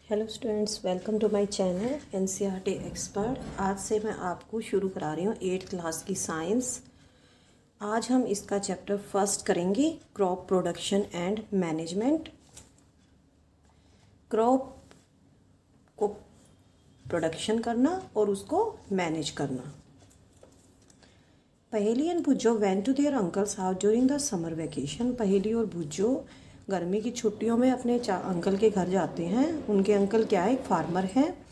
Hello students, welcome to my channel NCERT expert. आज से मैं आपको शुरू करा रही हूँ 8th क्लास की साइंस। आज हम इसका चैप्टर फर्स्ट करेंगे, crop production and management. Crop को प्रोडक्शन करना और उसको मैनेज करना। Paheli and Boojho went to their uncle's house during the summer vacation. Paheli और भुज्जो गर्मी की छुट्टियों में अपने अंकल के घर जाते हैं। उनके अंकल क्या है, एक फार्मर हैं।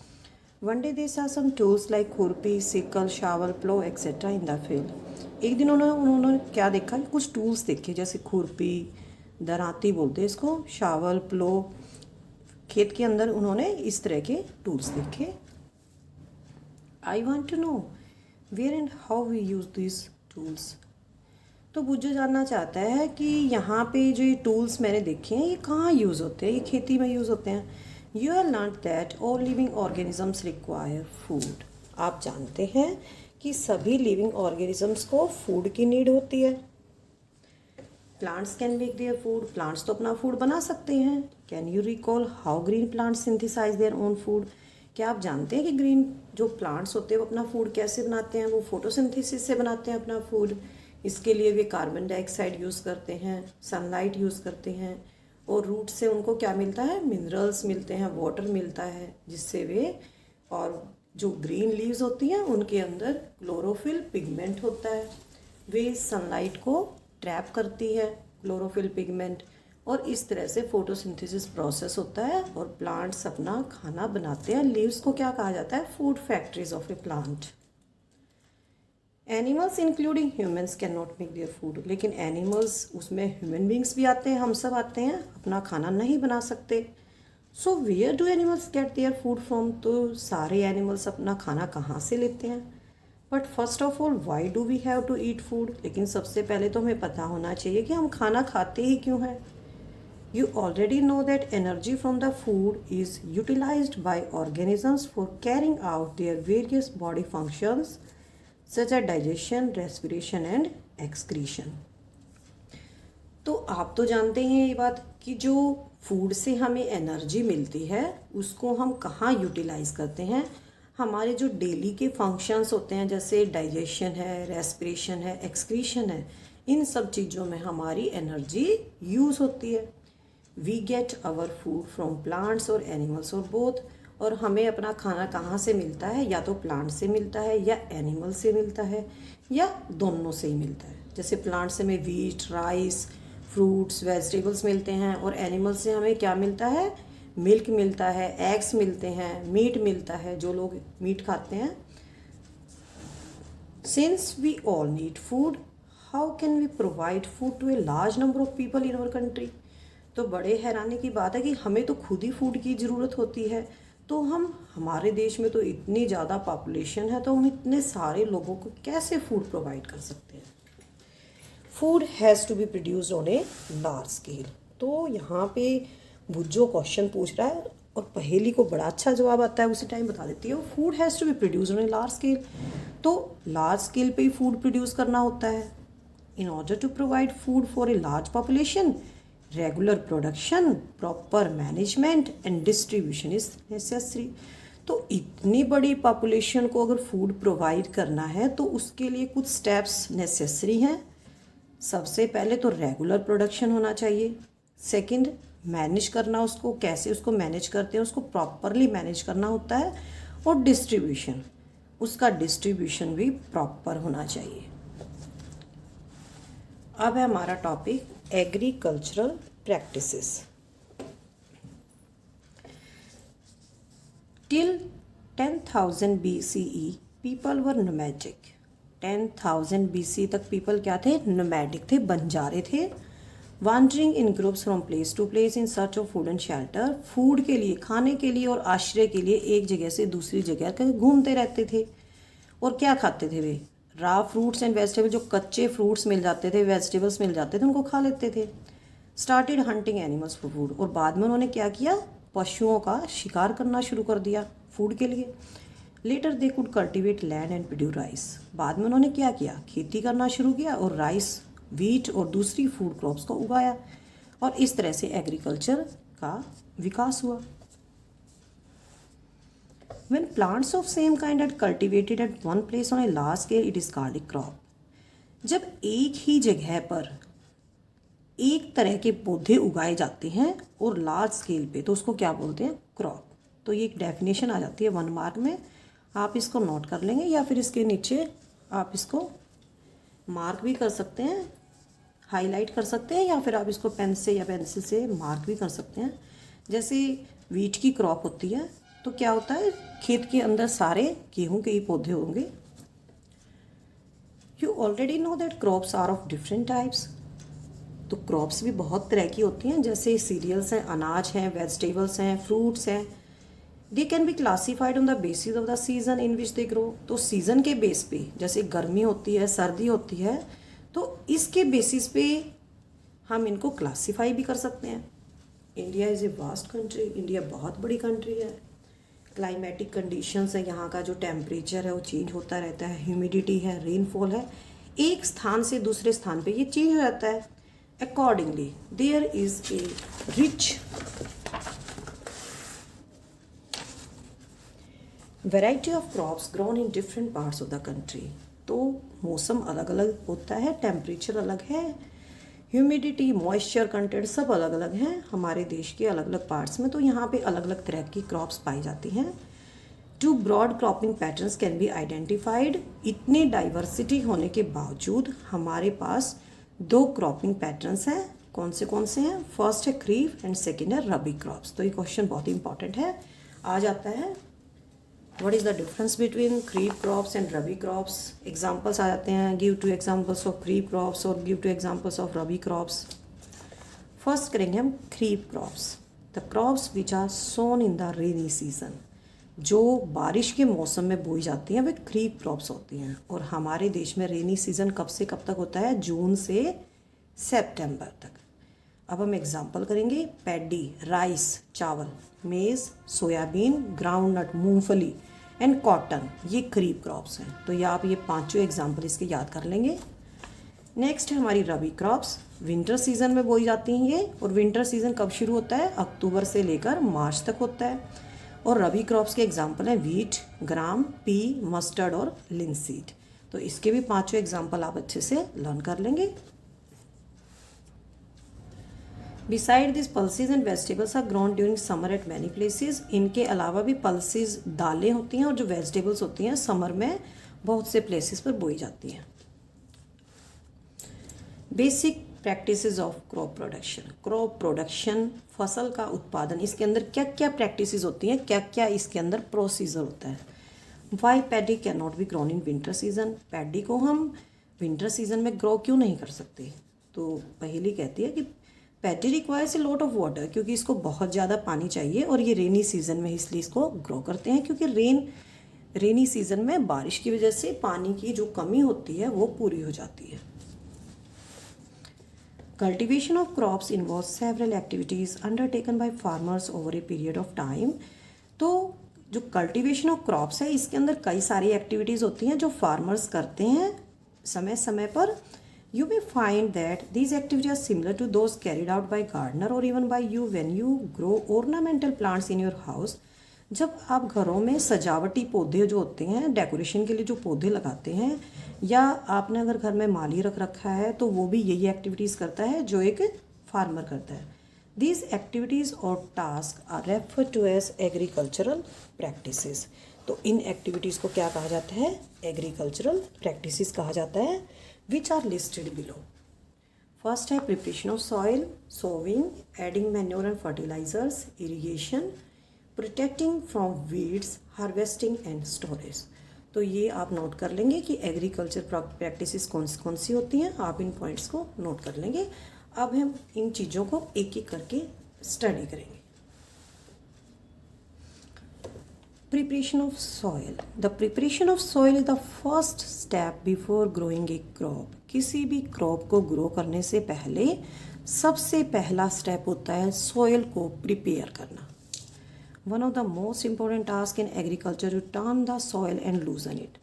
One day they saw some tools like खुरपी, sickle, shovel, plough etcetera in the field. एक दिन उन्होंने क्या देखा कि कुछ टूल्स देखे, जैसे खुरपी, दराती बोलते हैं इसको, शावल, प्लो। खेत के अंदर उन्होंने इस तरह के टूल्स देखे। I want to know where and how we use this tools. तो भुज्जो जानना चाहता है कि यहाँ पे जो ये टूल्स मैंने देखे हैं ये कहाँ यूज़ होते हैं, ये खेती में यूज़ होते हैं। You are learn that all living organisms require food. आप जानते हैं कि सभी लिविंग ऑर्गेनिजम्स को फूड की नीड होती है। Plants can make their food. Plants तो अपना फूड बना सकते हैं। Can you recall how green plants synthesise their own food. क्या आप जानते हैं कि ग्रीन जो प्लांट्स होते हैं वो अपना फूड कैसे बनाते हैं? वो फोटोसिंथेसिस से बनाते हैं अपना फूड। इसके लिए वे कार्बन डाइऑक्साइड यूज़ करते हैं, सनलाइट यूज़ करते हैं, और रूट से उनको क्या मिलता है, मिनरल्स मिलते हैं, वाटर मिलता है, जिससे वे, और जो ग्रीन लीव्स होती हैं उनके अंदर क्लोरोफिल पिगमेंट होता है। वे सनलाइट को ट्रैप करती है क्लोरोफिल पिगमेंट, और इस तरह से फोटोसिंथेसिस प्रोसेस होता है और प्लांट्स अपना खाना बनाते हैं। लीव्स को क्या कहा जाता है, food factories of A plant. Animals including humans can not make their food. लेकिन एनिमल्स, उसमें ह्यूमन बींग्स भी आते हैं, हम सब आते हैं, अपना खाना नहीं बना सकते। So where do animals get their food from. तो सारे एनिमल्स अपना खाना कहाँ से लेते हैं? But first of all, why do we have to eat food. लेकिन सबसे पहले तो हमें पता होना चाहिए कि हम खाना खाते ही क्यों हैं। You already know that energy from the food is utilized by organisms for carrying out their various body functions such as digestion, respiration and excretion. तो आप तो जानते हैं ये बात कि जो फूड से हमें एनर्जी मिलती है उसको हम कहाँ यूटिलाइज करते हैं। हमारे जो डेली के फंक्शंस होते हैं, जैसे डाइजेशन है, रेस्पिरेशन है, एक्सक्रीशन है, इन सब चीज़ों में हमारी एनर्जी यूज़ होती है। We get our food from plants और एनिमल्स और बोथ। और हमें अपना खाना कहाँ से मिलता है, या तो प्लांट से मिलता है या एनिमल से मिलता है या दोनों से ही मिलता है। जैसे प्लांट से हमें वीट, राइस, फ्रूट्स, वेजिटेबल्स मिलते हैं, और एनिमल से हमें क्या मिलता है, मिल्क मिलता है, एग्स मिलते हैं, मीट मिलता है, जो लोग मीट खाते हैं। Since we all need food, how can we provide food to a large number of people in our country. तो बड़े हैरानी की बात है कि हमें तो खुद ही फूड की ज़रूरत होती है, तो हमारे देश में तो इतनी ज़्यादा पॉपुलेशन है, तो हम इतने सारे लोगों को कैसे फूड प्रोवाइड कर सकते हैं। Food has to be produced on a large scale. तो यहाँ पे भुज्जो क्वेश्चन पूछ रहा है और पहेली को बड़ा अच्छा जवाब आता है, उसी टाइम बता देती है। Food has to be produced on a large scale. तो लार्ज स्केल पे ही फूड प्रोड्यूस करना होता है। In order to provide food for a large population, regular production, proper management and distribution is necessary. तो इतनी बड़ी पॉपुलेशन को अगर फूड प्रोवाइड करना है तो उसके लिए कुछ स्टेप्स नेसेसरी हैं। सबसे पहले तो रेगुलर प्रोडक्शन होना चाहिए। सेकंड, मैनेज करना, उसको कैसे उसको मैनेज करते हैं, उसको प्रॉपरली मैनेज करना होता है। और डिस्ट्रीब्यूशन, उसका डिस्ट्रीब्यूशन भी प्रॉपर होना चाहिए। अब है हमारा topic agricultural practices. Till 10,000 BCE people were nomadic. 10,000 BC तक पीपल क्या थे, नोमैडिक थे, बंजारे थे। Wandering in groups from place to place in search of food and shelter. Food के लिए, खाने के लिए और आश्रय के लिए एक जगह से दूसरी जगह घूमते रहते थे। और क्या खाते थे वे, रॉ फ्रूट्स एंड वेजिटेबल, जो कच्चे फ्रूट्स मिल जाते थे, वेजिटेबल्स मिल जाते थे, उनको खा लेते थे। Started hunting animals for food. और बाद में उन्होंने क्या किया, पशुओं का शिकार करना शुरू कर दिया फूड के लिए। Later they could cultivate land and produce rice. बाद में उन्होंने क्या किया, खेती करना शुरू किया और राइस, वीट और दूसरी फूड क्रॉप्स को उगाया, और इस तरह से एग्रीकल्चर का विकास हुआ। When plants of same kind are cultivated at one place on a large scale, it is called a crop. जब एक ही जगह पर एक तरह के पौधे उगाए जाते हैं और लार्ज स्केल पे, तो उसको क्या बोलते हैं? क्रॉप। तो ये एक डेफिनेशन आ जाती है 1 मार्क में, आप इसको नोट कर लेंगे या फिर इसके नीचे आप इसको मार्क भी कर सकते हैं, हाईलाइट कर सकते हैं, या फिर आप इसको पेन से या पेंसिल से मार्क भी कर सकते हैं। जैसे वीट की क्रॉप होती है तो क्या होता है, खेत के अंदर सारे गेहूं के ही पौधे होंगे। You already know that crops are of different types. तो क्रॉप्स भी बहुत तरह की होती हैं, जैसे सीरियल्स हैं, अनाज हैं, वेजिटेबल्स हैं, फ्रूट्स हैं। They can be classified on the basis of the season in which they grow. तो सीज़न के बेस पे, जैसे गर्मी होती है, सर्दी होती है, तो इसके बेसिस पे हम इनको क्लासीफाई भी कर सकते हैं। India is a vast country, India बहुत बड़ी कंट्री है। क्लाइमेटिक कंडीशंस है, यहाँ का जो टेम्परेचर है वो चेंज होता रहता है, ह्यूमिडिटी है, रेनफॉल है, एक स्थान से दूसरे स्थान पे ये चेंज हो जाता है। Accordingly there is a rich variety of crops grown in different parts of the country. तो मौसम अलग अलग होता है, टेम्परेचर अलग है, ह्यूमिडिटी, मॉइस्चर कंटेंट सब अलग अलग हैं हमारे देश के अलग अलग पार्ट्स में। तो यहाँ पे अलग अलग तरह की क्रॉप्स पाई जाती हैं। 2 broad cropping patterns can be identified. इतनी डाइवर्सिटी होने के बावजूद हमारे पास 2 क्रॉपिंग पैटर्न्स हैं। कौन से हैं? फर्स्ट है खरीफ एंड सेकेंड है रबी क्रॉप्स। तो ये क्वेश्चन बहुत इंपॉर्टेंट है, आ जाता है। What is the difference between kharif crops and rabi crops? Examples आ जाते हैं, give 2 examples of kharif crops और give 2 examples of rabi crops। First करेंगे हम खरीफ crops, the crops which are sown in the rainy season। जो बारिश के मौसम में बोई जाती हैं वे खरीफ crops होती हैं। और हमारे देश में रेनी सीजन कब से कब तक होता है? जून से सितंबर तक। अब हम एग्जाम्पल करेंगे, पैडी राइस चावल, मेज़ सोयाबीन, ग्राउंड नट मूंगफली एंड कॉटन, ये खरीफ क्रॉप्स हैं। तो ये आप ये 5 एग्जाम्पल इसके याद कर लेंगे। नेक्स्ट है हमारी रबी क्रॉप्स, विंटर सीजन में बोई जाती हैं ये। और विंटर सीजन कब शुरू होता है? अक्टूबर से लेकर मार्च तक होता है। और रबी क्रॉप्स के एग्जाम्पल हैं वीट, ग्राम, पी, मस्टर्ड और लिंसीड। तो इसके भी 5 एग्जाम्पल आप अच्छे से लर्न कर लेंगे। Beside this pulses and vegetables are grown during summer at many places. इनके अलावा भी पल्सेज दालें होती हैं और जो वेजिटेबल्स होती हैं समर में बहुत से प्लेसेस पर बोई जाती हैं। Basic practices of crop production. Crop production, फसल का उत्पादन, इसके अंदर क्या क्या प्रैक्टिसेस होती हैं, क्या क्या इसके अंदर प्रोसीजर होता है। Why paddy can not be grown in winter season. Paddy को हम विंटर सीजन में ग्रो क्यों नहीं कर सकते? तो पहली कहती है कि paddy requires a lot of water, क्योंकि इसको बहुत ज़्यादा पानी चाहिए और ये रेनी सीजन में इसलिए इसको ग्रो करते हैं, क्योंकि रेनी सीजन में बारिश की वजह से पानी की जो कमी होती है वो पूरी हो जाती है। Cultivation of crops involve several activities undertaken by farmers over a period of time. तो जो कल्टिवेशन ऑफ क्रॉप्स है इसके अंदर कई सारी एक्टिविटीज़ होती हैं जो फार्मर्स करते हैं समय समय पर। You may find that these activities are similar to those carried out by gardener or even by you when you grow ornamental plants in your house। जब आप घरों में सजावटी पौधे जो होते हैं, डेकोरेशन के लिए जो पौधे लगाते हैं, या आपने अगर घर में माली रख रखा है तो वो भी यही एक्टिविटीज़ करता है जो एक फार्मर करता है। These activities or tasks are referred to as agricultural practices। तो इन एक्टिविटीज़ को क्या कहा जाता है? एग्रीकल्चरल प्रैक्टिसेस कहा जाता है, which are listed below। First है preparation of soil, sowing, adding manure and fertilisers, irrigation, protecting from weeds, harvesting and storage. तो ये आप नोट कर लेंगे कि एग्रीकल्चर प्रैक्टिसेस कौन सी होती हैं, आप इन पॉइंट्स को नोट कर लेंगे। अब हम इन चीज़ों को एक एक करके स्टडी करेंगे। Preparation of soil। The preparation of soil is the first step before growing a crop। किसी भी क्रॉप को ग्रो करने से पहले सबसे पहला स्टेप होता है सॉइल को प्रिपेयर करना। One of the most important task in agriculture to turn the soil and loosen it.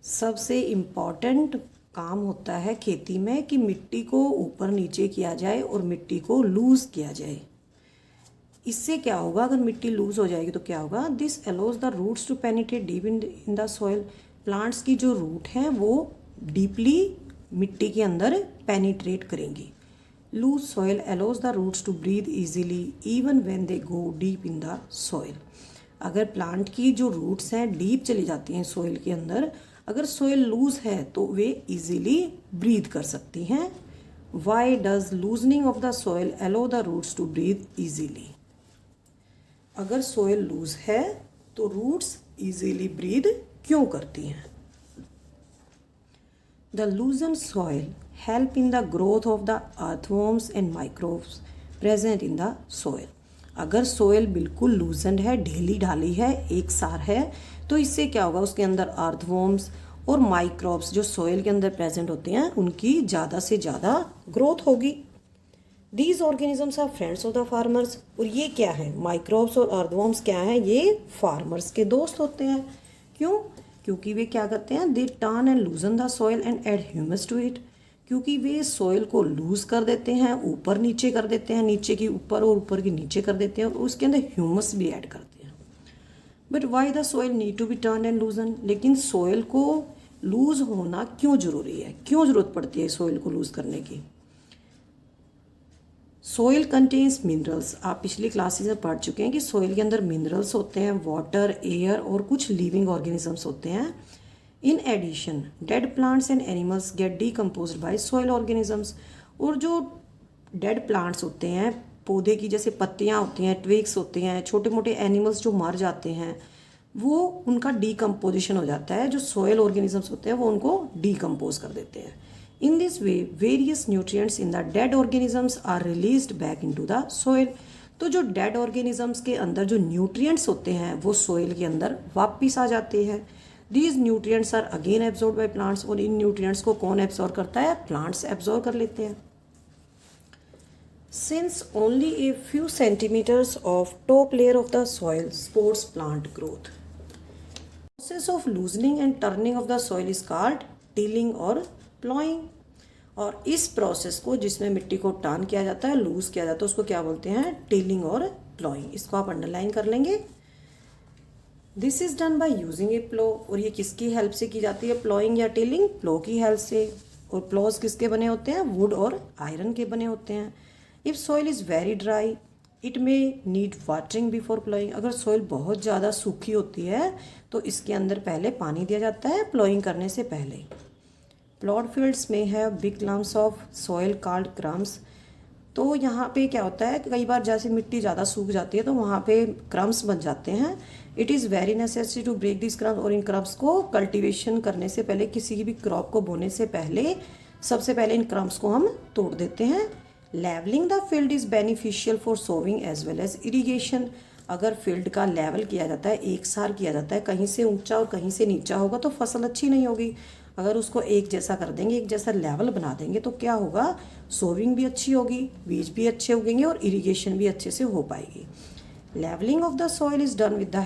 सबसे इम्पॉर्टेंट काम होता है खेती में कि मिट्टी को ऊपर नीचे किया जाए और मिट्टी को लूज़ किया जाए। इससे क्या होगा, अगर मिट्टी लूज हो जाएगी तो क्या होगा, this allows the roots to penetrate deep in the soil. Plants की जो रूट है वो डीपली मिट्टी के अंदर पेनिट्रेट करेंगी। Loose soil allows the roots to breathe easily even when they go deep in the soil. अगर प्लांट की जो रूट्स हैं डीप चली जाती हैं सॉइल के अंदर, अगर सॉइल लूज है तो वे इजीली ब्रीथ कर सकती हैं। Why does loosening of the soil allow the roots to breathe easily. अगर सॉइल लूज है तो रूट्स इजीली ब्रीथ क्यों करती हैं? The loosen soil help in the growth of the earthworms and microbes present in the soil. अगर soil बिल्कुल loosen है, ढीली ढाली है, एक सार है, तो इससे क्या होगा, उसके अंदर अर्थवॉर्म्स और माइक्रोब्स जो सॉइल के अंदर प्रेजेंट होते हैं उनकी ज़्यादा से ज़्यादा ग्रोथ होगी। These organisms are friends of the farmers. और ये क्या है, माइक्रोब्स और अर्थवॉर्म्स क्या हैं, ये फार्मर्स के दोस्त होते हैं। क्यों? क्योंकि वे क्या करते हैं, they turn and loosen the soil and add humus to it. क्योंकि वे सॉइल को लूज कर देते हैं, ऊपर नीचे कर देते हैं, नीचे की ऊपर और ऊपर की नीचे कर देते हैं, और उसके अंदर ह्यूमस भी ऐड करते हैं। But why the soil need to be turn and loosen. लेकिन सॉइल को लूज होना क्यों जरूरी है, क्यों जरूरत पड़ती है सॉइल को लूज करने की? Soil contains minerals. आप पिछली क्लासेस में पढ़ चुके हैं कि सॉइल के अंदर मिनरल्स होते हैं, वाटर, एयर और कुछ लिविंग ऑर्गेनिजम्स होते हैं। In addition dead plants and animals get decomposed by soil organisms. और जो डेड प्लांट्स होते हैं, पौधे की जैसे पत्तियां होती हैं, ट्विग्स होते हैं, छोटे मोटे एनिमल्स जो मर जाते हैं, वो उनका डीकम्पोजिशन हो जाता है। जो सॉइल ऑर्गेनिजम्स होते हैं वो उनको डीकम्पोज कर देते हैं। In this way, various nutrients in the dead organisms are released back into the soil. तो जो डेड ऑर्गेनिजम्स के अंदर जो न्यूट्रिएंट्स होते हैं वो सॉइल के अंदर वापस आ जाते हैं। These nutrients are again absorbed by plants। और इन न्यूट्रिएंट्स को कौन एब्जॉर्ब करता है? प्लांट्स एब्जॉर्ब कर लेते हैं। Since only a few centimeters of top layer of the soil supports plant growth, process of loosening and turning of the soil is called tilling और ploughing. और इस प्रोसेस को, जिसमें मिट्टी को टर्न किया जाता है, लूज किया जाता है, उसको क्या बोलते हैं? टिलिंग और प्लॉइंग। इसको आप अंडरलाइन कर लेंगे। This is done by using a plough. और ये किसकी हेल्प से की जाती है, प्लॉइंग या टिलिंग? प्लो की हेल्प से। और प्लोज किसके बने होते हैं? वुड और आयरन के बने होते हैं। If soil is very dry it may need watering before ploughing. अगर सॉइल बहुत ज़्यादा सूखी होती है तो इसके अंदर पहले पानी दिया जाता है प्लॉइंग करने से पहले। प्लॉड फील्ड्स में है big lumps of soil called crumbs. तो यहाँ पे क्या होता है, कई बार जैसे मिट्टी ज़्यादा सूख जाती है तो वहाँ पे क्रम्स बन जाते हैं। It is very necessary to break this crumbs. और इन क्रम्स को कल्टीवेशन करने से पहले, किसी भी क्रॉप को बोने से पहले, सबसे पहले इन क्रम्स को हम तोड़ देते हैं। Levelling the field is beneficial for sowing as well as irrigation. अगर फील्ड का लेवल किया जाता है, एक सार किया जाता है, कहीं से ऊंचा और कहीं से नीचा होगा तो फसल अच्छी नहीं होगी। अगर उसको एक जैसा कर देंगे, एक जैसा लेवल बना देंगे तो क्या होगा, सोविंग भी अच्छी होगी, बीज भी अच्छे उगेंगे और इरिगेशन भी अच्छे से हो पाएगी। Levelling of the soil is done with the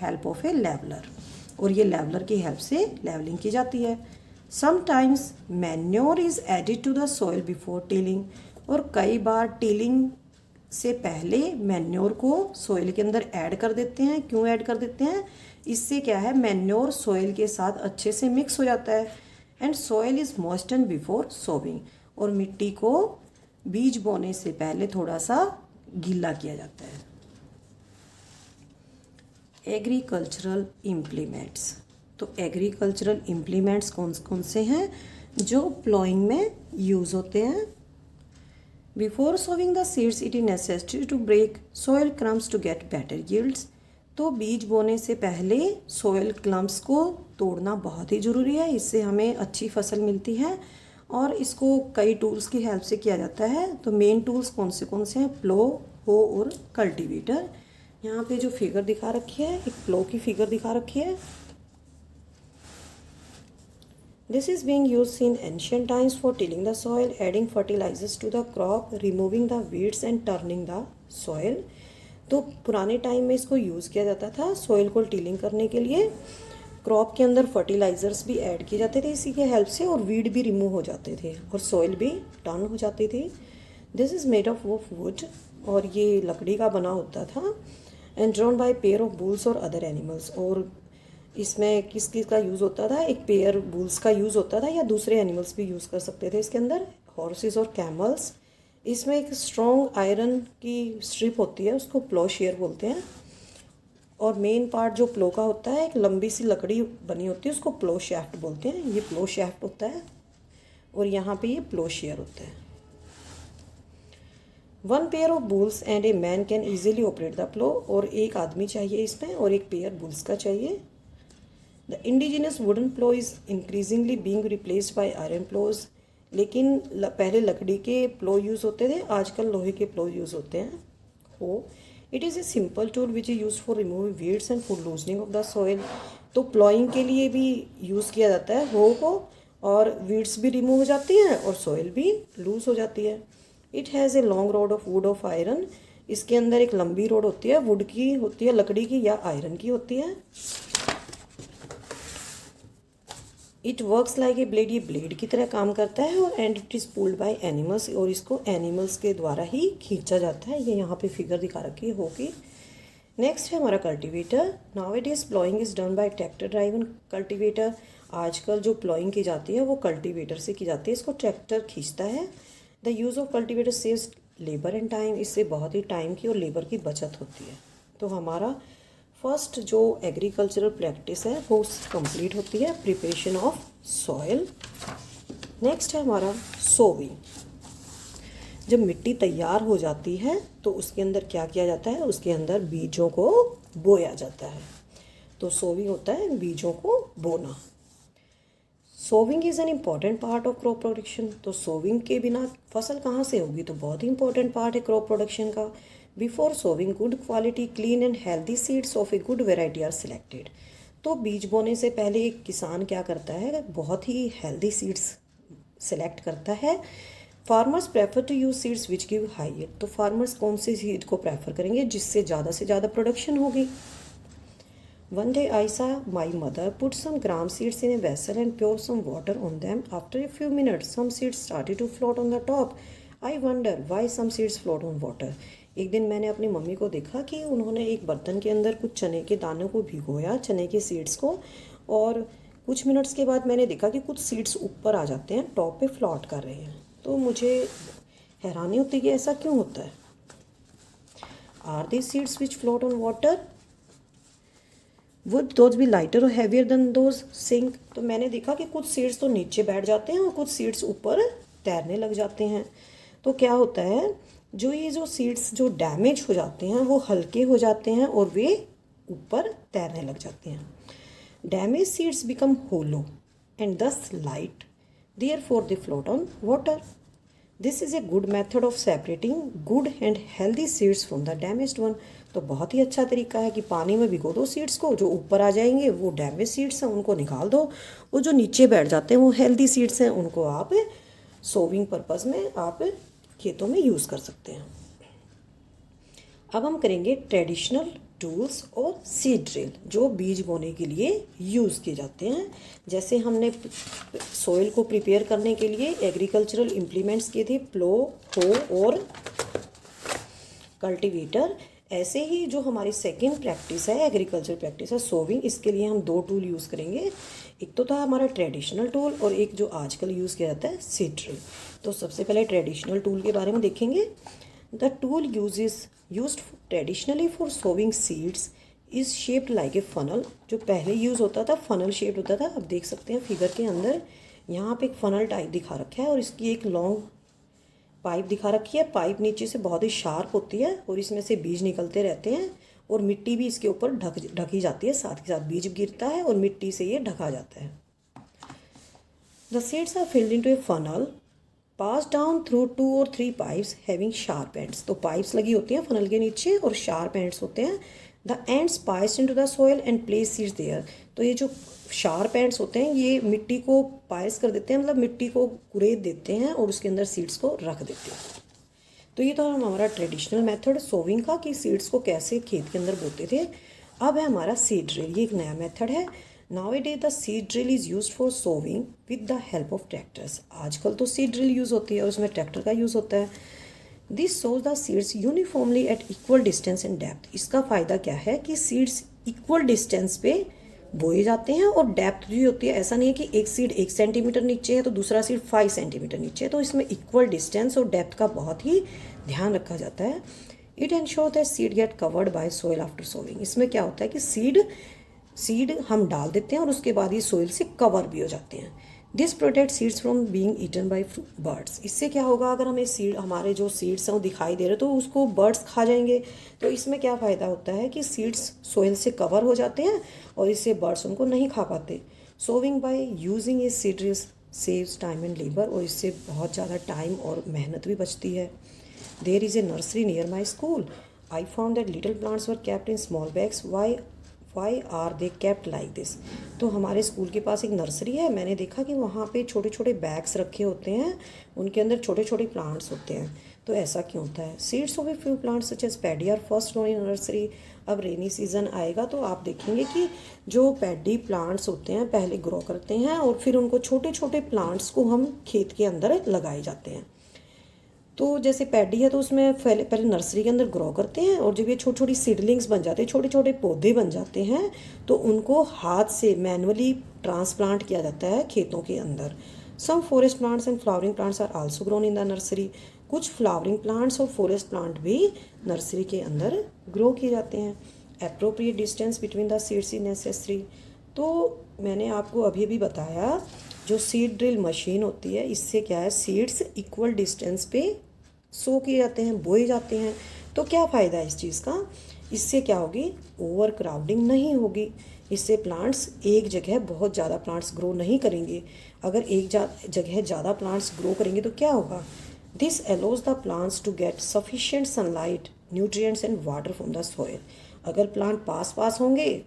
help of a leveller. और ये लेवलर की हेल्प से लेवलिंग की जाती है। Sometimes manure is added to the soil before tilling. और कई बार टिलिंग से पहले मैन्योर को सॉइल के अंदर ऐड कर देते हैं। क्यों ऐड कर देते हैं? इससे क्या है, मैन्योर सॉइल के साथ अच्छे से मिक्स हो जाता है। And soil is moisten before sowing. और मिट्टी को बीज बोने से पहले थोड़ा सा गीला किया जाता है। Agricultural implements. तो एग्रीकल्चरल इम्प्लीमेंट्स कौन कौन से हैं जो प्लॉइंग में यूज़ होते हैं? Before sowing the seeds it is necessary to break soil crumbs to get better yields. तो बीज बोने से पहले सॉइल क्लम्प्स को तोड़ना बहुत ही ज़रूरी है, इससे हमें अच्छी फसल मिलती है। और इसको कई टूल्स की हेल्प से किया जाता है। तो मेन टूल्स कौन से हैं? प्लो, हो और कल्टीवेटर। यहाँ पे जो फिगर दिखा रखी है, एक प्लो की फिगर दिखा रखी है। This is being used in ancient times for tilling the soil, adding fertilizers to the crop, removing the weeds and turning the soil। तो पुराने टाइम में इसको यूज़ किया जाता था सॉइल को टिलिंग करने के लिए। क्रॉप के अंदर फर्टिलाइजर्स भी ऐड किए जाते थे इसी के हेल्प से, और वीड भी रिमूव हो जाते थे और सॉइल भी टर्न हो जाती थी। This is made of would और ये लकड़ी का बना होता था। And drawn by pair of bulls और अदर एनिमल्स। और इसमें किस किस का यूज़ होता था, एक पेयर बुल्स का यूज़ होता था या दूसरे एनिमल्स भी यूज़ कर सकते थे इसके अंदर, हॉर्सेस और कैमल्स। इसमें एक स्ट्रॉन्ग आयरन की स्ट्रिप होती है, उसको प्लो शेयर बोलते हैं। और मेन पार्ट जो प्लो का होता है, एक लंबी सी लकड़ी बनी होती है, उसको प्लो शैफ्ट बोलते हैं। ये प्लो शैफ्ट होता है और यहाँ पे ये प्लो शेयर होता है। One pair of bulls and a man can easily operate the plough. और एक आदमी चाहिए इसमें और एक पेयर बुल्स का चाहिए। The indigenous wooden plough is increasingly being replaced by iron ploughs. लेकिन पहले लकड़ी के प्लो यूज़ होते थे, आजकल लोहे के प्लो यूज़ होते हैं। हो it is a simple tool which is use for removing weeds and for loosening of the soil. तो प्लॉइंग के लिए भी यूज़ किया जाता है हो को, और वीड्स भी रिमूव हो जाती हैं और सॉइल भी लूज हो जाती है। It has a long rod of would of iron. इसके अंदर एक लंबी रोड होती है, वुड की होती है, लकड़ी की या आयरन की होती है। It works like a blade. ये ब्लेड की तरह काम करता है। और and it is pulled by animals. और इसको एनिमल्स के द्वारा ही खींचा जाता है। ये यहाँ पे फिगर दिखा रखी है होगी। नेक्स्ट है हमारा cultivator. Now it is ploughing is done by tractor driven cultivator. आजकल जो प्लॉइंग की जाती है वो कल्टीवेटर से की जाती है, इसको ट्रैक्टर खींचता है। The use of cultivator saves labour and time. इससे बहुत ही टाइम की और लेबर की बचत होती है। तो हमारा फर्स्ट जो एग्रीकल्चरल प्रैक्टिस है वो कंप्लीट होती है, प्रिपरेशन ऑफ सॉइल। नेक्स्ट है हमारा सोविंग। जब मिट्टी तैयार हो जाती है तो उसके अंदर क्या किया जाता है, उसके अंदर बीजों को बोया जाता है। तो सोविंग होता है बीजों को बोना। Sowing is an important part of crop production. तो सोविंग के बिना फसल कहाँ से होगी, तो बहुत ही इंपॉर्टेंट पार्ट है क्रॉप प्रोडक्शन का। Before sowing good quality clean and healthy seeds of a good variety are selected. तो बीज बोने से पहले एक किसान क्या करता है, बहुत ही हेल्दी सीड्स सेलेक्ट करता है। Farmers prefer to use seeds which give high yield. तो फार्मर्स कौन से सीड को प्रेफर करेंगे जिससे ज़्यादा से ज़्यादा प्रोडक्शन होगी। One day I saw my mother put some gram seeds in a vessel and pour some water on them. After a few minutes, some seeds started to float on the top. I wonder why some seeds float on water. एक दिन मैंने अपनी mummy को देखा कि उन्होंने एक बर्तन के अंदर कुछ चने के दानों को भिगोया, चने के सीड्स को, और कुछ मिनट्स के बाद मैंने देखा कि कुछ सीड्स ऊपर आ जाते हैं, टॉप पे फ्लॉट कर रहे हैं। तो मुझे हैरानी होती है कि ऐसा क्यों होता है। Are these seeds which float on water? Would those be lighter or heavier than those sink. तो मैंने देखा कि कुछ सीड्स तो नीचे बैठ जाते हैं और कुछ सीड्स ऊपर तैरने लग जाते हैं। तो क्या होता है, जो सीड्स जो डैमेज हो जाते हैं वो हल्के हो जाते हैं और वे ऊपर तैरने लग जाते हैं। Damage seeds become hollow and thus light, therefore they float on water. This is a good method of separating good and healthy seeds from the damaged one. तो बहुत ही अच्छा तरीका है कि पानी में भिगो दो सीड्स को, जो ऊपर आ जाएंगे वो डैमेज सीड्स हैं उनको निकाल दो, और जो नीचे बैठ जाते हैं वो हेल्दी सीड्स हैं, उनको आप सोविंग पर्पज़ में आप खेतों में यूज़ कर सकते हैं। अब हम करेंगे ट्रेडिशनल टूल्स और सीड ड्रिल जो बीज बोने के लिए यूज़ किए जाते हैं। जैसे हमने सॉइल को प्रिपेयर करने के लिए एग्रीकल्चरल इम्प्लीमेंट्स किए थे, प्लो, हो और कल्टीवेटर, ऐसे ही जो हमारी सेकेंड प्रैक्टिस है, एग्रीकल्चर प्रैक्टिस है, सोविंग, इसके लिए हम दो टूल यूज़ करेंगे। एक तो था हमारा ट्रेडिशनल टूल और एक जो आजकल यूज़ किया जाता है सीड ड्रिल। तो सबसे पहले ट्रेडिशनल टूल के बारे में देखेंगे। The tool used traditionally for sowing seeds is shaped like a funnel. जो पहले यूज़ होता था फनल शेप्ड होता था। अब देख सकते हैं फिगर के अंदर यहाँ पे एक फनल टाइप दिखा रखा है और इसकी एक लॉन्ग पाइप दिखा रखी है। पाइप नीचे से बहुत ही शार्प होती है और इसमें से बीज निकलते रहते हैं और मिट्टी भी इसके ऊपर ढकी जाती है, साथ ही साथ बीज गिरता है और मिट्टी से ये ढका जाता है। The seeds are filled into a funnel pass down through 2 or 3 pipes having sharp ends. तो पाइप्स लगी होती हैं फनल के नीचे और शार्प एंड्स होते हैं। The ends pass into the soil and place seeds there. तो ये जो शार्प एंड्स होते हैं ये मिट्टी को पायस कर देते हैं, मतलब मिट्टी को कुरेद देते हैं और उसके अंदर सीड्स को रख देते हैं। तो ये तो हमारा ट्रेडिशनल मेथड सोविंग का कि सीड्स को कैसे खेत के अंदर बोते थे। अब है हमारा सीड ड्रिल, ये एक नया मेथड है। Now a day the seed drill is used for sowing with the help of tractors. आजकल तो सीड ड्रिल यूज़ होती है और उसमें ट्रैक्टर का यूज़ होता है। This shows the seeds uniformly eight equal distance and depth. इसका फ़ायदा क्या है कि सीड्स इक्वल डिस्टेंस पे बोए जाते हैं और डेप्थ भी होती है। ऐसा नहीं है कि एक सीड 1 सेंटीमीटर नीचे है तो दूसरा सीड 5 सेंटीमीटर नीचे है, तो इसमें इक्वल डिस्टेंस और डेप्थ का बहुत ही ध्यान रखा जाता है। It ensure that seed get covered by soil after sowing. इसमें क्या होता है कि सीड हम डाल देते हैं और उसके बाद ये सोइल से कवर भी हो जाते हैं। This protect seeds from being eaten by birds. इससे क्या होगा, अगर हमें हमारे जो सीड्स हैं वो दिखाई दे रहे तो उसको बर्ड्स खा जाएंगे। तो इसमें क्या फ़ायदा होता है कि सीड्स सोइल से कवर हो जाते हैं और इससे बर्ड्स उनको नहीं खा पाते। Sowing bye using a seed drill saves time and labour. और इससे बहुत ज़्यादा टाइम और मेहनत भी बचती है। There is a nursery near my school. I found that little plants were kept in small bags. Why are they kept like this. तो हमारे स्कूल के पास एक नर्सरी है, मैंने देखा कि वहाँ पे छोटे छोटे बैग्स रखे होते हैं, उनके अंदर छोटे छोटे प्लांट्स होते हैं। तो ऐसा क्यों होता है? Seeds of a few plants such as paddy are first grown in nursery. अब रेनी सीजन आएगा तो आप देखेंगे कि जो पैडी प्लांट्स होते हैं पहले ग्रो करते हैं और फिर उनको छोटे छोटे प्लांट्स को हम खेत के अंदर लगाए जाते हैं। तो जैसे पैडी है तो उसमें पहले नर्सरी के अंदर ग्रो करते हैं और जब ये छोटी छोटी सीडलिंग्स बन जाते हैं, छोटे छोटे पौधे बन जाते हैं, तो उनको हाथ से मैनुअली ट्रांसप्लांट किया जाता है खेतों के अंदर। Some forest plants and flowering plants are also grown in the nursery. कुछ फ्लावरिंग प्लांट्स और फॉरेस्ट प्लांट भी नर्सरी के अंदर ग्रो किए जाते हैं। Appropriate distance between the seeds is necessary. तो मैंने आपको अभी भी बताया जो सीड ड्रिल मशीन होती है, इससे क्या है, सीड्स इक्वल डिस्टेंस पे सो किए जाते हैं, बोए जाते हैं। तो क्या फ़ायदा है इस चीज़ का? इससे क्या होगी, ओवर क्राउडिंग नहीं होगी। इससे प्लांट्स एक जगह बहुत ज़्यादा प्लांट्स ग्रो नहीं करेंगे। अगर एक जगह ज़्यादा प्लांट्स ग्रो करेंगे तो क्या होगा? This allows the plants to get sufficient sunlight, nutrients and water from the soil. अगर प्लांट पास होंगे,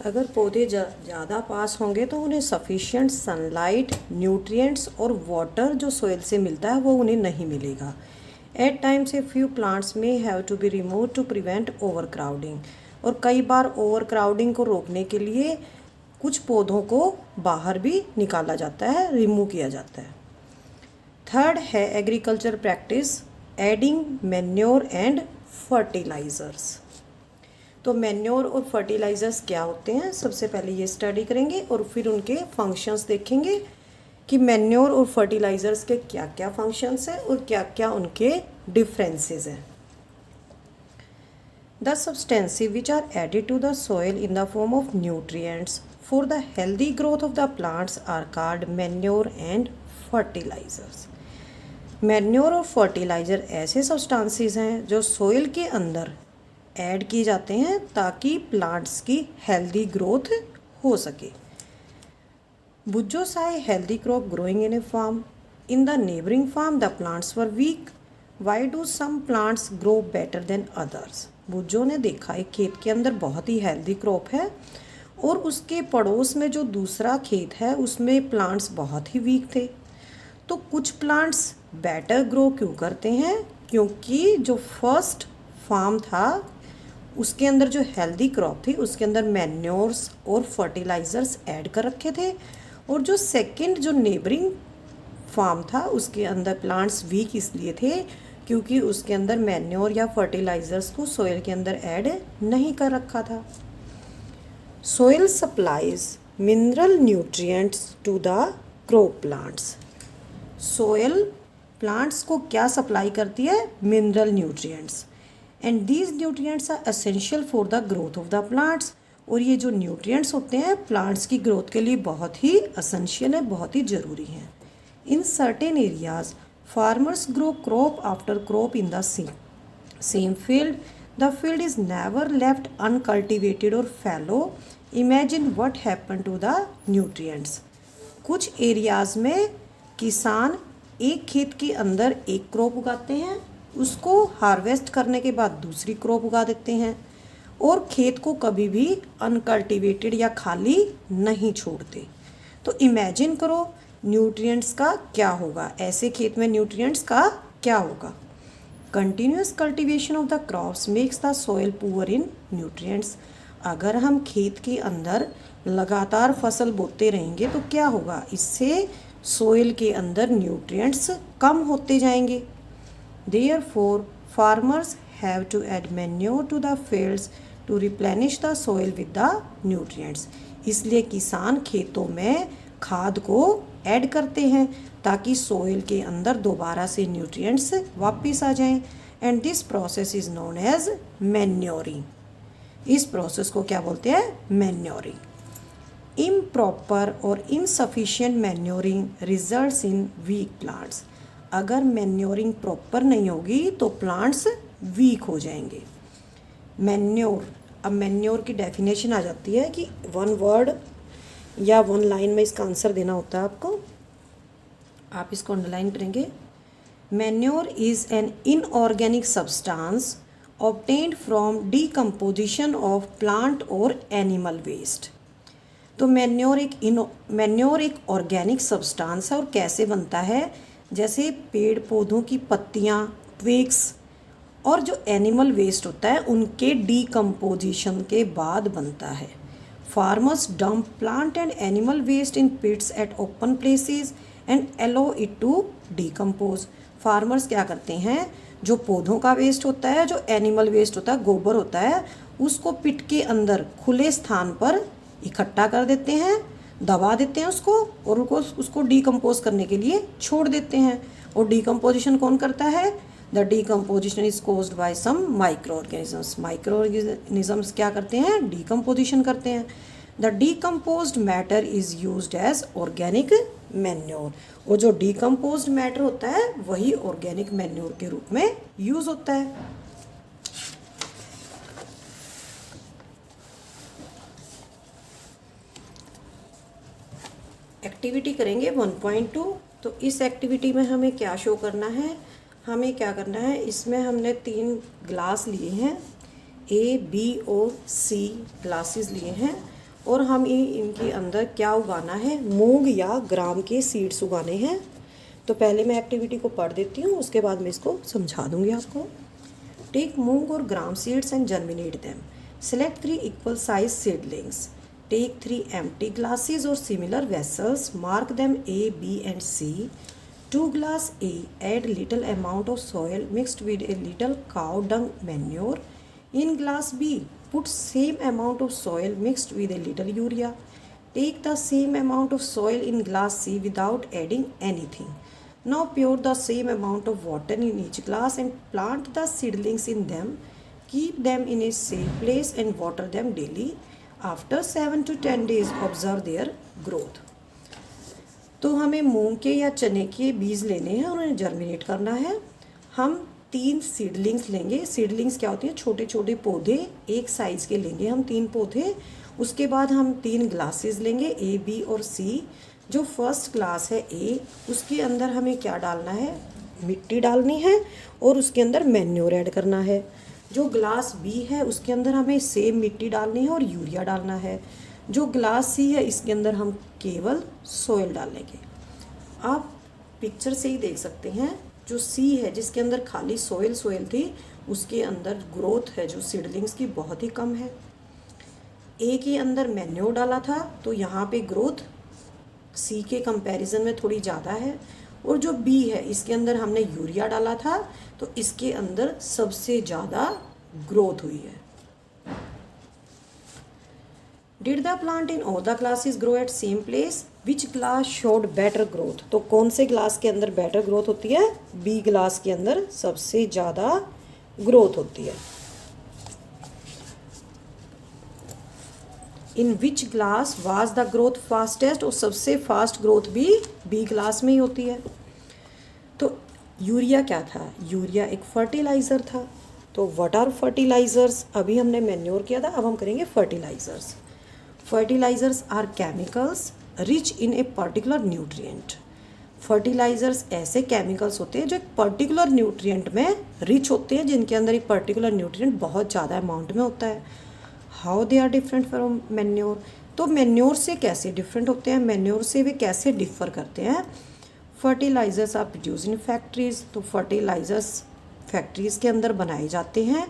अगर पौधे ज़्यादा पास होंगे तो उन्हें सफिशिएंट सनलाइट, न्यूट्रिएंट्स और वाटर जो सोइल से मिलता है वो उन्हें नहीं मिलेगा। At times a few plants may have to be remove to prevent overcrowding. और कई बार ओवर क्राउडिंग को रोकने के लिए कुछ पौधों को बाहर भी निकाला जाता है, रिमूव किया जाता है। थर्ड है agriculture practice, adding manure and fertilizers. तो मैन्योर और फर्टिलाइज़र्स क्या होते हैं, सबसे पहले ये स्टडी करेंगे और फिर उनके फंक्शंस देखेंगे कि मैन्योर और फर्टिलाइज़र्स के क्या क्या फंक्शंस हैं और क्या क्या उनके डिफरेंसेस हैं। The substances which are added to the soil in the form of nutrients for the healthy growth of the plants are called manure and fertilizers. Manure और फर्टिलाइज़र ऐसे सब्सटेंसेस हैं जो सॉइल के अंदर ऐड किए जाते हैं ताकि प्लांट्स की हेल्दी ग्रोथ हो सके। Boojho saw healthy crop growing in a farm. In the neighbouring farm the plants were weak. Why do some plants grow better than others. Boojho ने देखा एक खेत के अंदर बहुत ही हेल्दी क्रॉप है और उसके पड़ोस में जो दूसरा खेत है उसमें प्लांट्स बहुत ही वीक थे। तो कुछ प्लांट्स बेटर ग्रो क्यों करते हैं? क्योंकि जो फर्स्ट फार्म था उसके अंदर जो हेल्दी क्रॉप थी उसके अंदर मैन्योर्स और फर्टिलाइज़र्स ऐड कर रखे थे, और जो सेकंड जो नेबरिंग फार्म था उसके अंदर प्लांट्स वीक इसलिए थे क्योंकि उसके अंदर मैन्योर या फर्टिलाइज़र्स को सोइल के अंदर ऐड नहीं कर रखा था। Soil supplies mineral nutrients to the crop plants. Soil plants को क्या सप्लाई करती है? Mineral nutrients. And these nutrients are essential for the growth of the plants. और ये जो न्यूट्रिएंट्स होते हैं प्लांट्स की ग्रोथ के लिए बहुत ही एसेंशियल है, बहुत ही ज़रूरी हैं। In certain areas farmers grow crop after crop in the same field. The field is never left uncultivated or fallow. Imagine what happen to the nutrients. कुछ एरियाज़ में किसान एक खेत के अंदर एक क्रॉप उगाते हैं, उसको हार्वेस्ट करने के बाद दूसरी क्रॉप उगा देते हैं और खेत को कभी भी अनकल्टिवेटेड या खाली नहीं छोड़ते। तो इमेजिन करो न्यूट्रिएंट्स का क्या होगा, ऐसे खेत में न्यूट्रिएंट्स का क्या होगा। Continuous cultivation of the crops makes the soil poor in nutrients. अगर हम खेत के अंदर लगातार फसल बोते रहेंगे तो क्या होगा, इससे सोइल के अंदर न्यूट्रिएंट्स कम होते जाएंगे। Therefore, farmers have to add manure to the fields to replenish the soil with the nutrients. इसलिए किसान खेतों में खाद को ऐड करते हैं ताकि सोइल के अंदर दोबारा से न्यूट्रिएंट्स वापस आ जाएं. And this process is known as manuring. इस प्रोसेस को क्या बोलते हैं? Manuring. Improper or insufficient manuring results in weak plants. अगर मैन्योरिंग प्रॉपर नहीं होगी तो प्लांट्स वीक हो जाएंगे. मैन्योर, अब मैन्योर की डेफिनेशन आ जाती है कि वन वर्ड या वन लाइन में इसका आंसर देना होता है आपको. आप इसको अंडरलाइन करेंगे. Manure is an inorganic substance obtained from decomposition of plant और एनिमल वेस्ट. तो मैन्योर एक ऑर्गेनिक सब्सटेंस है. और कैसे बनता है? जैसे पेड़ पौधों की पत्तियाँ, ट्विग्स और जो एनिमल वेस्ट होता है उनके डीकम्पोजिशन के बाद बनता है. Farmers dump plant and animal waste in pits at open places and allow it to decompose. Farmers क्या करते हैं? जो पौधों का वेस्ट होता है, जो एनिमल वेस्ट होता है, गोबर होता है, उसको पिट के अंदर खुले स्थान पर इकट्ठा कर देते हैं, दबा देते हैं उसको और उसको डीकम्पोज करने के लिए छोड़ देते हैं. और डीकम्पोजिशन कौन करता है? The decomposition is caused by some microorganisms. Microorganisms क्या करते हैं? डीकम्पोजिशन करते हैं. The decomposed matter is used as organic manure. और जो डीकम्पोज्ड मैटर होता है वही ऑर्गेनिक मैन्योर के रूप में यूज होता है. एक्टिविटी करेंगे 1.2. तो इस एक्टिविटी में हमें क्या शो करना है? हमें क्या करना है? इसमें हमने 3 ग्लास लिए हैं, A, B और C ग्लासेस लिए हैं. और हम इनके अंदर क्या उगाना है? मूंग या ग्राम के सीड्स उगाने हैं. तो पहले मैं एक्टिविटी को पढ़ देती हूँ, उसके बाद मैं इसको समझा दूँगी आपको. टेक मूंग और gram seeds and germinate them. Select 3 equal size seedlings. Take 3 empty glasses or similar vessels. Mark them A, B and C. To glass A, add little amount of soil mixed with a little cow dung manure. In glass B, put same amount of soil mixed with a little urea. Take the same amount of soil in glass C without adding anything. Now pour the same amount of water in each glass and plant the seedlings in them. Keep them in a safe place and water them daily. After 7 to 10 days, observe their growth. तो हमें मूंग के या चने के बीज लेने हैं और उन्हें जर्मिनेट करना है. हम 3 सीडलिंग्स लेंगे. सीडलिंग्स क्या होती हैं? छोटे छोटे पौधे, एक साइज़ के लेंगे हम 3 पौधे. उसके बाद हम 3 ग्लासेस लेंगे, A, B और C. जो फर्स्ट ग्लास है A, उसके अंदर हमें क्या डालना है? मिट्टी डालनी है और उसके अंदर मैन्योर ऐड करना है. जो ग्लास B है उसके अंदर हमें सेम मिट्टी डालनी है और यूरिया डालना है. जो ग्लास C है इसके अंदर हम केवल सोइल डालेंगे. आप पिक्चर से ही देख सकते हैं, जो C है जिसके अंदर खाली सोइल थी, उसके अंदर ग्रोथ है जो सीडलिंग्स की बहुत ही कम है. A के अंदर मैन्योर डाला था तो यहाँ पे ग्रोथ C के कंपैरिजन में थोड़ी ज़्यादा है. और जो B है इसके अंदर हमने यूरिया डाला था तो इसके अंदर सबसे ज़्यादा ग्रोथ हुई है. Did the plant in all the glasses grow at same place? Which glass showed better growth? तो कौन से ग्लास के अंदर बेटर ग्रोथ होती है? B ग्लास के अंदर सबसे ज़्यादा ग्रोथ होती है. In which glass was the growth fastest? और सबसे फास्ट ग्रोथ भी B ग्लास में ही होती है. तो यूरिया क्या था? यूरिया एक फर्टिलाइज़र था. तो व्हाट आर फर्टिलाइज़र्स? अभी हमने मैन्योर किया था, अब हम करेंगे fertilizers. Fertilizers are chemicals rich in a particular nutrient. Fertilizers ऐसे केमिकल्स होते हैं जो एक पर्टिकुलर न्यूट्रिएंट में रिच होते हैं, जिनके अंदर एक पर्टिकुलर न्यूट्रिएंट बहुत ज़्यादा अमाउंट में होता है. How they are different from manure? तो मैन्योर से कैसे डिफरेंट होते हैं? मैन्योर से वे कैसे डिफ़र करते हैं? Fertilizers are produce in factories. तो फर्टिलाइज़र्स फैक्ट्रीज़ के अंदर बनाए जाते हैं.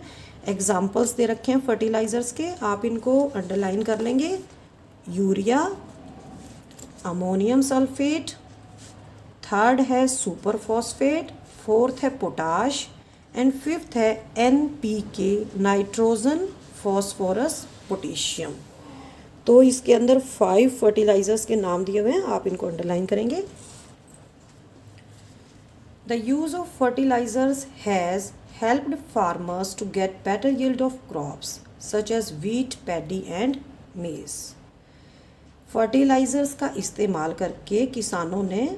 एग्जाम्पल्स दे रखे हैं फर्टिलाइज़र्स के, आप इनको अंडरलाइन कर लेंगे. यूरिया, अमोनियम सल्फेट, थर्ड है सुपर फॉस्फेट, फोर्थ है पोटाश एंड फिफ्थ है NPK, नाइट्रोजन, फॉस्फोरस, पोटेशियम। तो इसके अंदर 5 फर्टिलाइजर्स के नाम दिए हुए हैं, आप इनको अंडरलाइन करेंगे। The use of fertilizers has helped farmers to get better yield of crops such as wheat, paddy and maize. Fertilizers का इस्तेमाल करके किसानों ने,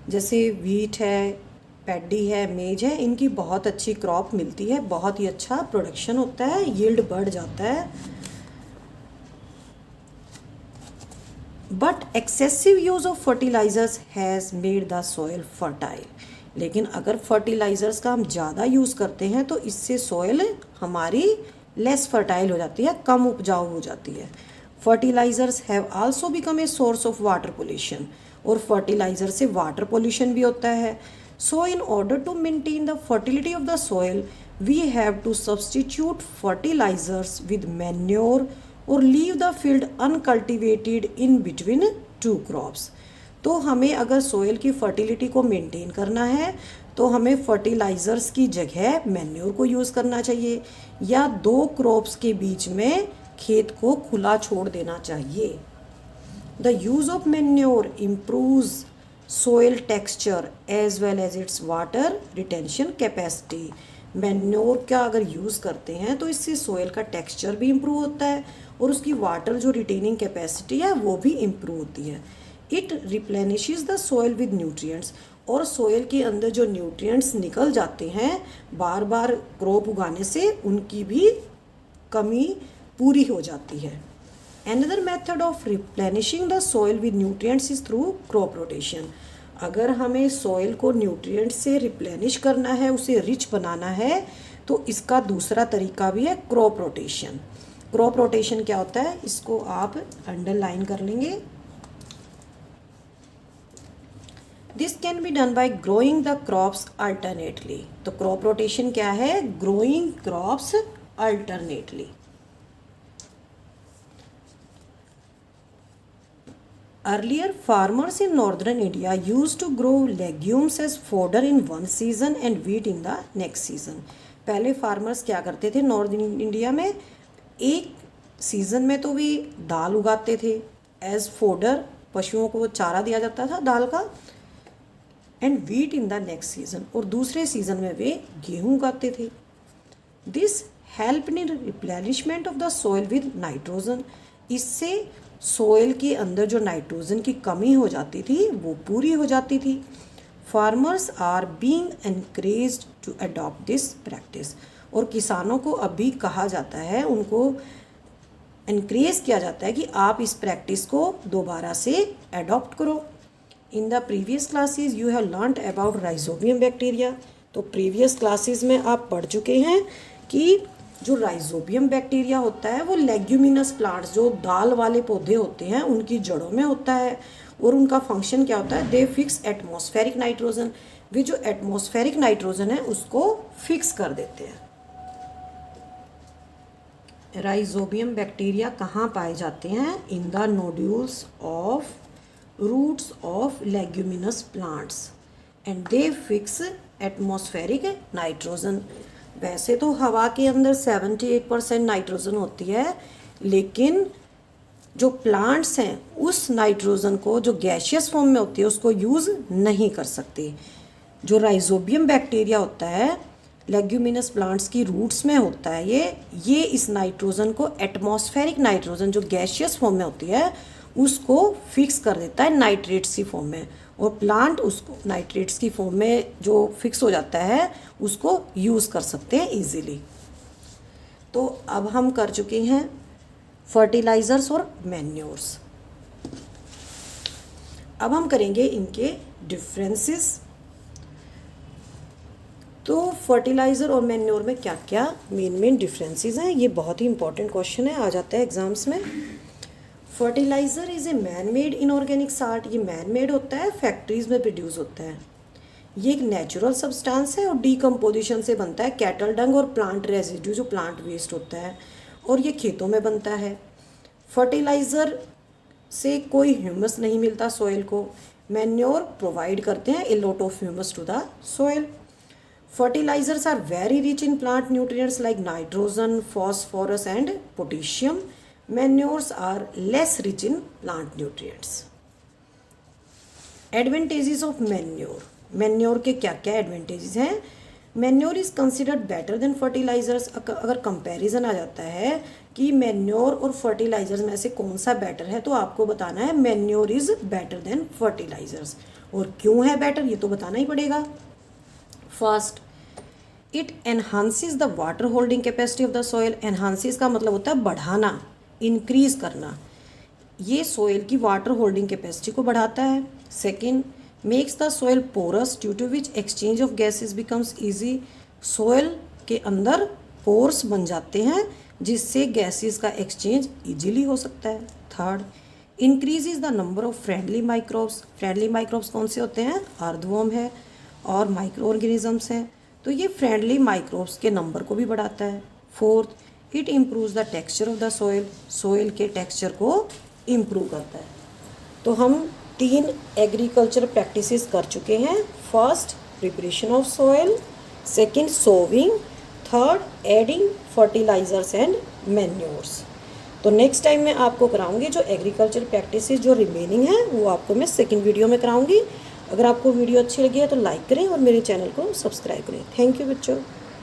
जैसे व्हीट है, पैडी है, मेज है, इनकी बहुत अच्छी क्रॉप मिलती है, बहुत ही अच्छा प्रोडक्शन होता है, यील्ड बढ़ जाता है। But excessive use of fertilizers has made the soil fertile. लेकिन अगर फर्टिलाइजर्स का हम ज़्यादा यूज़ करते हैं तो इससे सॉइल हमारी लेस फर्टाइल हो जाती है, कम उपजाऊ हो जाती है। Fertilisers have also become a source of water pollution, और फर्टिलाइजर से वाटर पोल्यूशन भी होता है। So in order to maintain the fertility of the soil we have to substitute fertilisers with manure और leave the field uncultivated in between 2 crops. तो हमें अगर soil की फर्टिलिटी को मेंटेन करना है तो हमें फर्टिलाइजर्स की जगह मैन्योर को यूज़ करना चाहिए, या 2 क्रॉप्स के बीच में खेत को खुला छोड़ देना चाहिए। The use of manure improves soil texture as well as its water retention capacity. Manure का अगर यूज़ करते हैं तो इससे सोइल का टेक्सचर भी इम्प्रूव होता है और उसकी वाटर जो रिटेनिंग कैपेसिटी है वो भी इम्प्रूव होती है। It replenishes the soil with nutrients, और सोइल के अंदर जो न्यूट्रिएंट्स निकल जाते हैं बार बार क्रॉप उगाने से, उनकी भी कमी पूरी हो जाती है। Another method of replenishing the soil with nutrients is through crop rotation. अगर हमें सोइल को न्यूट्रिएंट से रिप्लेनिश करना है, उसे रिच बनाना है, तो इसका दूसरा तरीका भी है क्रॉप रोटेशन। क्रॉप रोटेशन क्या होता है, इसको आप अंडरलाइन कर लेंगे। This can be done by growing the crops alternately. तो क्रॉप रोटेशन क्या है, growing crops alternately. Earlier, farmers in northern India used to grow legumes as fodder in one season and wheat in the next season. पहले farmers क्या करते थे northern India में, एक season में तो वे दाल उगाते थे एज फोडर, पशुओं को चारा दिया जाता था दाल का, and wheat in the next season, और दूसरे सीज़न में वे गेहूँ उगाते थे। This help in replenishment of the soil with nitrogen. इससे सोइल के अंदर जो नाइट्रोजन की कमी हो जाती थी वो पूरी हो जाती थी। Farmers are being encouraged to adopt this practice, और किसानों को अभी कहा जाता है, उनको एनकरेज किया जाता है कि आप इस प्रैक्टिस को दोबारा से अडॉप्ट करो। In the previous classes you have learned about rhizobium bacteria. तो प्रीवियस क्लासेस में आप पढ़ चुके हैं कि जो राइजोबियम बैक्टीरिया होता है वो लेग्यूमिनस प्लांट्स, जो दाल वाले पौधे होते हैं, उनकी जड़ों में होता है, और उनका फंक्शन क्या होता है, दे फिक्स एटमॉस्फेरिक नाइट्रोजन। वे जो एटमॉस्फेरिक नाइट्रोजन है उसको फिक्स कर देते हैं। राइजोबियम बैक्टीरिया कहाँ पाए जाते हैं, in the nodules of roots of leguminous plants, and they fix atmospheric nitrogen. वैसे तो हवा के अंदर 78% नाइट्रोजन होती है, लेकिन जो प्लांट्स हैं उस नाइट्रोजन को, जो गैशियस फॉर्म में होती है, उसको यूज़ नहीं कर सकते। जो राइजोबियम बैक्टीरिया होता है लेग्यूमिनस प्लांट्स की रूट्स में होता है, ये इस नाइट्रोजन को, एटमॉस्फेरिक नाइट्रोजन जो गैशियस फॉर्म में होती है, उसको फिक्स कर देता है नाइट्रेट्स की फॉर्म में, और प्लांट उसको नाइट्रेट्स की फॉर्म में जो फिक्स हो जाता है उसको यूज़ कर सकते हैं इजीली। तो अब हम कर चुके हैं फर्टिलाइज़र्स और मैन्योर्स। अब हम करेंगे इनके डिफरेंसेस। तो फर्टिलाइज़र और मैन्योर में क्या क्या मेन डिफरेंसेस हैं, ये बहुत ही इंपॉर्टेंट क्वेश्चन है, आ जाता है एग्जाम्स में। Fertiliser is a man made inorganic salt. ये मैन मेड होता है, फैक्ट्रीज़ में प्रोड्यूस होता है। ये एक नेचुरल सब्सटेंस है और डीकम्पोजिशन से बनता है, कैटल डंग और प्लांट रेजिड्यू जो प्लांट वेस्ट होता है, और ये खेतों में बनता है। फर्टिलाइज़र से कोई ह्यूमस नहीं मिलता सॉइल को। मैन्योर प्रोवाइड करते हैं a lot of humus to the soil. Fertilizers are very rich in plant nutrients like nitrogen, phosphorus and potassium. Manures are less rich in plant nutrients. Advantages of manure. Manure के क्या क्या advantages हैं? Manure is considered better than fertilizers. अगर comparison आ जाता है कि manure और फर्टिलाइजर्स में से कौन सा बेटर है, तो आपको बताना है manure is better than fertilisers. और क्यों है बेटर, ये तो बताना ही पड़ेगा. First, it enhances the water holding capacity of the soil. Enhances का मतलब होता है बढ़ाना, इंक्रीज करना. ये सॉइल की वाटर होल्डिंग कैपेसिटी को बढ़ाता है. Second, makes the soil porous due to which exchange of gases becomes easy. Soil के अंदर पोर्स बन जाते हैं जिससे गैसेस का एक्सचेंज ईजिली हो सकता है. Third, increases the number of friendly microbes. Friendly microbes कौन से होते हैं? अर्थवर्म है और माइक्रो ऑर्गेनिजम्स हैं. तो ये फ्रेंडली माइक्रोब्स के नंबर को भी बढ़ाता है. Fourth, it improves the texture of the soil. Soil के टेक्सचर को इम्प्रूव करता है. तो हम 3 एग्रीकल्चर प्रैक्टिसेस कर चुके हैं. First, preparation of soil. Second, sowing. Third, adding fertilizers and manures. तो नेक्स्ट टाइम मैं आपको कराऊंगी जो एग्रीकल्चर प्रैक्टिसेस जो रिमेनिंग है वो आपको मैं सेकंड वीडियो में कराऊंगी. अगर आपको वीडियो अच्छी लगी है तो लाइक करें और मेरे चैनल को सब्सक्राइब करें. थैंक यू बच्चों.